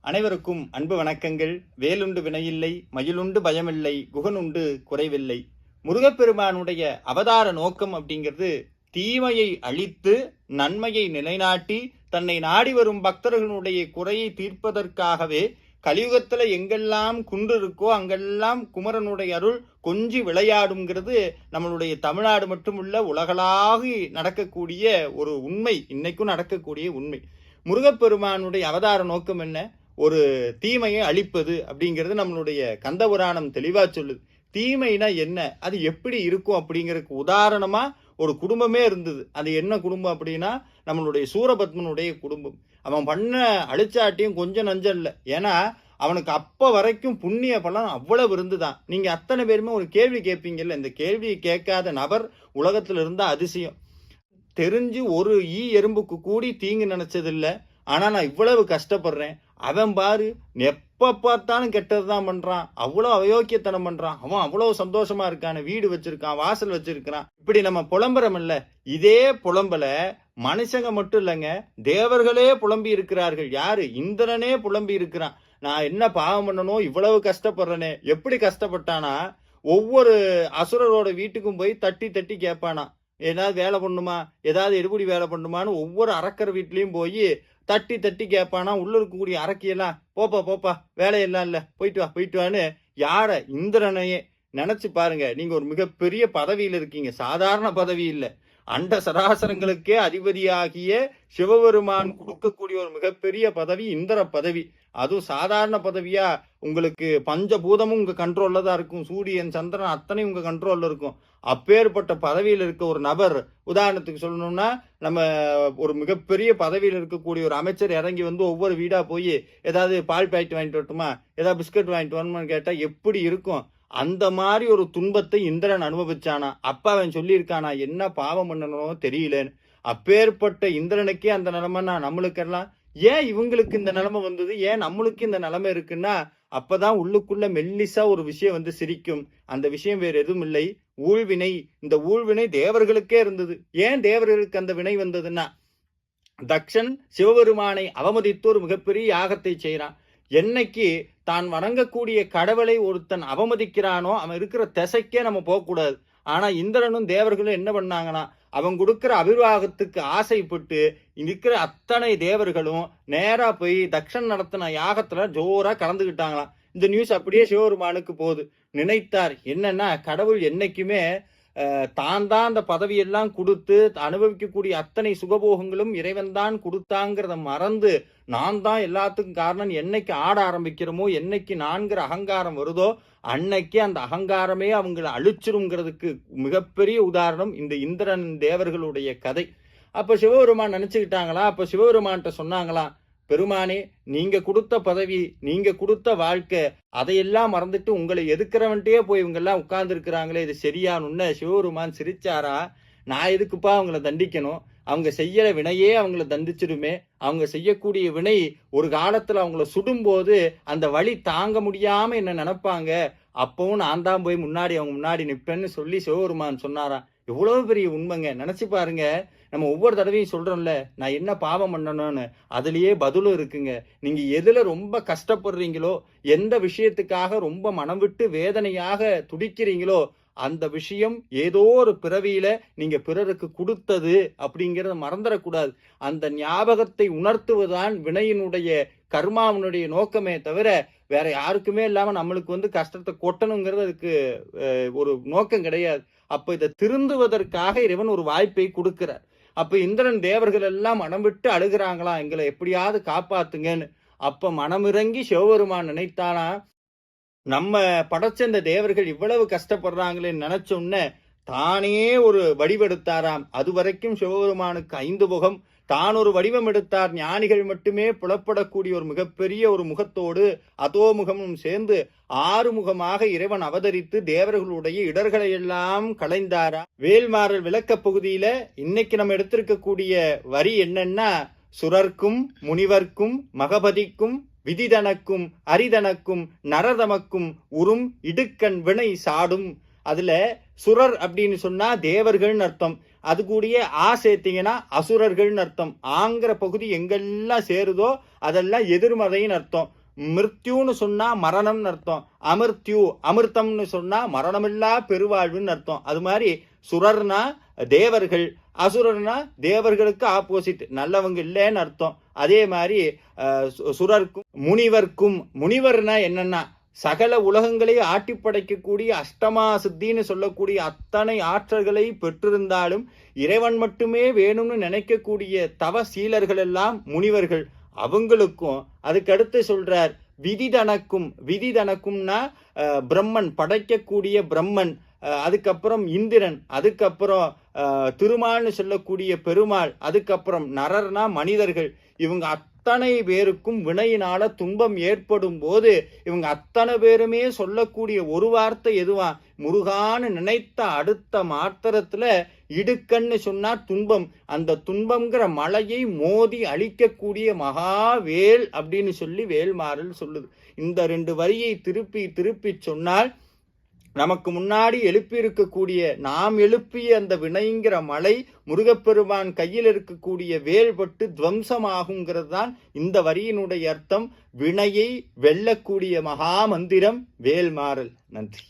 அனைவருக்கும் அன்பு வணக்கங்கள். வேலுண்டு வினையில்லை, மயிலுண்டு பயமில்லை, குகனுண்டு குறைவில்லை. முருகப்பெருமானுடைய அவதார நோக்கம் அப்படிங்கிறது தீமையை அழித்து நன்மையை நிலைநாட்டி தன்னை நாடி வரும் பக்தர்களுடைய குறையை தீர்ப்பதற்காகவே கலியுகத்துல எங்கெல்லாம் குன்று இருக்கோ அங்கெல்லாம் குமரனுடைய அருள் கொஞ்சி விளையாடுங்கிறது நம்மளுடைய தமிழ்நாடு மட்டுமுள்ள உலகளாகி நடக்கக்கூடிய ஒரு உண்மை, இன்னைக்கும் நடக்கக்கூடிய உண்மை. முருகப்பெருமானுடைய அவதார நோக்கம் என்ன? ஒரு தீமையை அழிப்பது அப்படிங்கிறது நம்மளுடைய கந்தபுராணம் தெளிவா சொல்லுது. தீமைனா என்ன, அது எப்படி இருக்கும் அப்படிங்கிறதுக்கு உதாரணமா ஒரு குடும்பமே இருந்தது. அது என்ன குடும்பம் அப்படின்னா நம்மளுடைய சூரபத்மனுடைய குடும்பம். அவன் பண்ண அழிச்சாட்டியும் கொஞ்சம் நஞ்சம் இல்லை. ஏன்னா அவனுக்கு அப்ப வரைக்கும் புண்ணிய பலன் அவ்வளவு இருந்துதான். நீங்க அத்தனை பேருமே ஒரு கேள்வி கேட்பீங்கல்ல, இந்த கேள்வியை கேட்காத நபர் உலகத்துல இருந்தா அதிசயம். தெரிஞ்சு ஒரு எறும்புக்கு கூடி தீங்கு நினைச்சதில்லை. ஆனா நான் இவ்வளவு கஷ்டப்படுறேன். அவன் பாரு எப்ப பார்த்தாலும் கெட்டதுதான் பண்றான், அவ்வளவு அயோக்கியத்தனம் பண்றான், அவன் அவ்வளவு சந்தோஷமா இருக்கான், வீடு வச்சிருக்கான், வாசல் வச்சிருக்கான். இப்படி நம்ம புலம்புறோம் இல்ல, இதே புலம்பல மனுஷங்க மட்டும் இல்லைங்க, தேவர்களே புலம்பி இருக்கிறார்கள். யாரு? இந்திரனே புலம்பி இருக்கிறான். நான் என்ன பாவம் பண்ணணும், இவ்வளவு கஷ்டப்படுறேனே. எப்படி கஷ்டப்பட்டானா, ஒவ்வொரு அசுரரோட வீட்டுக்கும் போய் தட்டி தட்டி கேட்பானா, ஏதாவது வேலை பண்ணுமா, ஏதாவது எடுபடி வேலை பண்ணுமான்னு ஒவ்வொரு அரக்கர் வீட்லயும் போய் தட்டி தட்டி கேட்பானா. உள்ள இருக்கக்கூடிய அரக்கியெல்லாம் போப்பா போப்பா வேலையெல்லாம் இல்ல, போயிட்டு வான்னு யார? இந்திரனையே. நினைச்சு பாருங்க, நீங்க ஒரு மிகப்பெரிய பதவியில் இருக்கீங்க, சாதாரண பதவி இல்லை. அண்ட சராசரங்களுக்கே அதிபதியாகிய சிவபெருமான் கொடுக்கக்கூடிய ஒரு மிகப்பெரிய பதவி இந்திர பதவி. அதுவும் சாதாரண பதவியா? உங்களுக்கு பஞ்சபூதமும் உங்க கண்ட்ரோல்ல தான் இருக்கும், சூரியன் சந்திரன் அத்தனை உங்க கண்ட்ரோல்ல இருக்கும். அப்பேற்பட்ட பதவியில் இருக்க ஒரு நபர், உதாரணத்துக்கு சொல்லணும்னா நம்ம ஒரு மிகப்பெரிய பதவியில் இருக்கக்கூடிய ஒரு அமைச்சர் இறங்கி வந்து ஒவ்வொரு வீடா போய் ஏதாவது பால் பாக்கெட் வாங்கிட்டு வரட்டுமா, ஏதாவது பிஸ்கட் வாங்கிட்டு வரணுமான்னு கேட்டா எப்படி இருக்கும்? அந்த மாதிரி ஒரு துன்பத்தை இந்திரன் அனுபவிச்சானா. அப்ப அவன் சொல்லியிருக்கானா, என்ன பாவம் பண்ணணும் தெரியலன்னு. அப்பேற்பட்ட இந்திரனுக்கே அந்த நிலைமைன்னா நம்மளுக்கெல்லாம் ஏன் இவங்களுக்கு இந்த நிலைமை வந்தது, ஏன் நம்மளுக்கு இந்த நிலைமை இருக்குன்னா, அப்பதான் உள்ளுக்குள்ள மெல்லிசா ஒரு விஷயம் வந்து சிரிக்கும். அந்த விஷயம் வேற எதுவும் இல்லை, ஊழ்வினை. இந்த ஊழ்வினை தேவர்களுக்கே இருந்தது. ஏன் தேவர்களுக்கு அந்த வினை வந்ததுன்னா, தக்ஷன் சிவபெருமானை அவமதித்து ஒரு மிகப்பெரிய யாகத்தை செய்யறான். என்னைக்கு தான் வணங்கக்கூடிய கடவுளை ஒருத்தன் அவமதிக்கிறானோ அவன் இருக்கிற திசைக்கே நம்ம போகக்கூடாது. ஆனா இந்திரனும் தேவர்களும் என்ன பண்ணாங்கன்னா, அவன் கொடுக்கிற அபிர்வாகத்துக்கு ஆசைப்பட்டு இருக்கிற அத்தனை தேவர்களும் நேரா போய் தக்ஷன் நடத்தின யாகத்துல ஜோரா கலந்துகிட்டாங்களாம். இந்த நியூஸ் அப்படியே சிவபெருமானுக்கு போகுது. நினைத்தார் என்னன்னா, கடவுள் என்னைக்குமே தான் தான் அந்த பதவியெல்லாம் கொடுத்து அனுபவிக்கக்கூடிய அத்தனை சுகபோகங்களும் இறைவன் தான் கொடுத்தாங்கிறத மறந்து நான் தான் எல்லாத்துக்கும் காரணம் என்னைக்கு ஆட ஆரம்பிக்கிறோமோ, என்னைக்கு நான்கிற அகங்காரம் வருதோ அன்னைக்கு அந்த அகங்காரமே அவங்களை அழிச்சிருங்கிறதுக்கு மிகப்பெரிய உதாரணம் இந்த இந்திரன் தேவர்களுடைய கதை. அப்ப சிவபெருமான் நினைச்சுக்கிட்டாங்களா, அப்ப சிவபெருமான்கிட்ட சொன்னாங்களா, பெருமானே நீங்க கொடுத்த பதவி, நீங்க கொடுத்த வாழ்க்கை, அதையெல்லாம் மறந்துட்டு உங்களை எதுக்குறவன்ட்டே போய் இவங்க எல்லாம் உட்கார்ந்து இருக்கிறாங்களே, இது சரியானுன்னு சிவபெருமான் சிரிச்சாரா. நான் எதுக்குப்பா அவங்கள தண்டிக்கணும், அவங்க செய்யற வினையே அவங்கள தண்டிச்சிடுமே. அவங்க செய்யக்கூடிய வினை ஒரு காலத்துல அவங்கள சுடும்போது அந்த வழி தாங்க முடியாம என்ன நினைப்பாங்க, அப்பவும் நான் தான் போய் முன்னாடி அவங்க முன்னாடி நிற்பேன்னு சொல்லி சிவபெருமான் சொன்னாராம். எவ்வளவு பெரிய உண்மைங்க, நினைச்சு பாருங்க. நம்ம ஒவ்வொரு தடவையும் சொல்றோம்ல, நான் என்ன பாவம் பண்ணணும்னு, அதுலயே பதிலும் இருக்குங்க. நீங்க எதுல ரொம்ப கஷ்டப்படுறீங்களோ, எந்த விஷயத்துக்காக ரொம்ப மனம் விட்டு வேதனையாக துடிக்கிறீங்களோ, அந்த விஷயம் ஏதோ ஒரு பிறவியில நீங்க பிறருக்கு கொடுத்தது அப்படிங்கிறத மறந்துடக்கூடாது. அந்த ஞாபகத்தை உணர்த்துவதுதான் வினையினுடைய கர்மாவினுடைய நோக்கமே தவிர வேற யாருக்குமே இல்லாம நம்மளுக்கு வந்து கஷ்டத்தை கொட்டணுங்கிறது அதுக்கு ஒரு நோக்கம் கிடையாது. அப்ப இதை திருந்துவதற்காக இறைவன் ஒரு வாய்ப்பை கொடுக்கிறார். அப்ப இந்திரன் தேவர்கள் எல்லாம் மனம் விட்டு அழுகிறாங்களா, எங்களை எப்படியாவது காப்பாத்துங்கன்னு. அப்ப மனமிறங்கி சிவபெருமான் நினைத்தானா, நம்ம படைச்ச இந்த தேவர்கள் இவ்வளவு கஷ்டப்படுறாங்களேன்னு நினைச்சோன்ன தானே ஒரு வடிவெடுத்தாராம். அது வரைக்கும் சிவபெருமானுக்கு 5 முகம், தான் ஒரு வடிவம் எடுத்தார். ஞானிகள் மட்டுமே புலப்படக்கூடிய ஒரு மிகப்பெரிய ஒரு முகத்தோடு அதோ முகமும் சேர்ந்து 6 முகமாக இறைவன் அவதரித்து தேவர்களுடைய இடர்களை எல்லாம் களைந்தாரா. வேல்மாறல் விளக்க பகுதியில இன்னைக்கு நம்ம எடுத்திருக்கக்கூடிய வரி என்னன்னா, சுரர்க்கும் முனிவர்க்கும் மகபதிக்கும் விதிதனக்கும் அரிதனக்கும் நரதமக்கும் உறும் இடுக்கண் வினை சாடும். அதுல சுரர் அப்படின்னு சொன்னா தேவர்கள்னு அர்த்தம். அது கூடயே சேர்த்தீங்கன்னா அசுரர்கள்னு அர்த்தம். ஆங்கிற பகுதி எங்கெல்லாம் சேருதோ அதெல்லாம் எதிர்மறைன்னு அர்த்தம். மிருத்யூன்னு சொன்னா மரணம்னு அர்த்தம். அமிர்தம்னு சொன்னா மரணமில்லா பெருவாழ்வுன்னு அர்த்தம். அது மாதிரி சுரர்னா தேவர்கள், அசுரர்னா தேவர்களுக்கு ஆப்போசிட், நல்லவங்க இல்லைன்னு அர்த்தம். அதே மாதிரி சுரர்க்கும் முனிவர்க்கும், முனிவர்னா என்னன்னா சகல உலகங்களை ஆட்டி படைக்கக்கூடிய அஷ்டமா சித்தின்னு சொல்லக்கூடிய அத்தனை ஆற்றல்களை பெற்றிருந்தாலும் இறைவன் மட்டுமே வேணும்னு நினைக்கக்கூடிய தவ சீலர்கள் எல்லாம் முனிவர்கள். அவங்களுக்கும் அதுக்கடுத்து சொல்றார் விதிதனக்கும். விதிதனக்கும்னா பிரம்மன், படைக்கக்கூடிய பிரம்மன், அதுக்கப்புறம் இந்திரன், அதுக்கப்புறம் திருமால்னு சொல்லக்கூடிய பெருமாள், அதுக்கப்புறம் நரர்னா மனிதர்கள். இவங்க அத்தனை பேருக்கும் வினையினால துன்பம் ஏற்படும் போது இவங்க அத்தனை பேருமே சொல்லக்கூடிய ஒரு வார்த்தை எதுவா? முருகான்னு நினைத்த அடுத்த மாத்திரத்துல இடுக்கன்னு சொன்னா துன்பம். அந்த துன்பம்ங்கிற மலையை மோதி அழிக்கக்கூடிய மகாவேல் அப்படின்னு சொல்லி வேல்மாறல் சொல்லுது. இந்த 2 வரியை திருப்பி திருப்பி சொன்னால் நமக்கு முன்னாடி எழுப்பி இருக்கக்கூடிய, நாம் எழுப்பிய அந்த வினைங்கிற மலை முருகப்பெருமான் கையில் இருக்கக்கூடிய வேல்பட்டு துவம்சமாகுங்கிறது தான் இந்த வரியினுடைய அர்த்தம். வினையை வெல்லக்கூடிய மகா மந்திரம் வேல்மாறல். நன்றி.